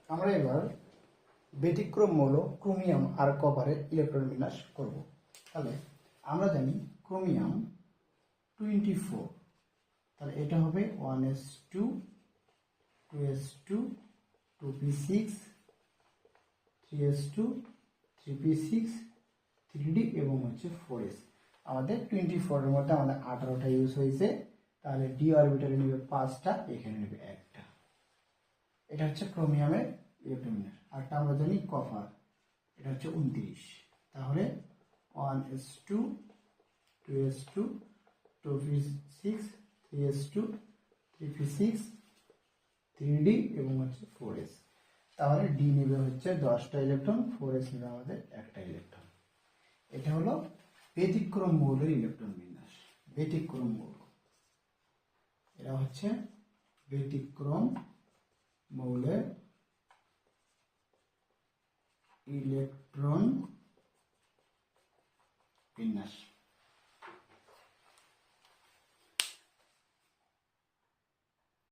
আমরা এবার ব্যতিক্রম মৌল ক্রোমিয়াম আর কপারের ইলেকট্রন বিন্যাস করব। তাহলে আমরা জানি ক্রোমিয়াম 24, তাহলে এটা হবে 1s2 2s2 2p6 3s2 3p6 3d এবং হচ্ছে 4s। আমাদের 24 এর মধ্যে আমাদের 18টা ইউজ হয়েছে, তাহলে ডি অরবিটালে নেবে 5টা, এখানে নেবে 1টা। এটা হচ্ছে ক্রোমিয়ামের ইলেকট্রন বিন্যাস। আরটা আমরা জানি কপার, এটা হচ্ছে 29, তাহলে 1s2 2s2 2p6 3s2 3p6 3d এবং হচ্ছে 4s। তাহলে ডি নেবে হচ্ছে 10টা ইলেকট্রন, 4s নেবে আমাদের 1টা ইলেকট্রন। এটা হলো ব্যতিক্রম মৌলের ইলেকট্রন বিন্যাস। ব্যতিক্রম মৌল, এটা হচ্ছে ব্যতিক্রম মৌলের ইলেকট্রন বিন্যাস।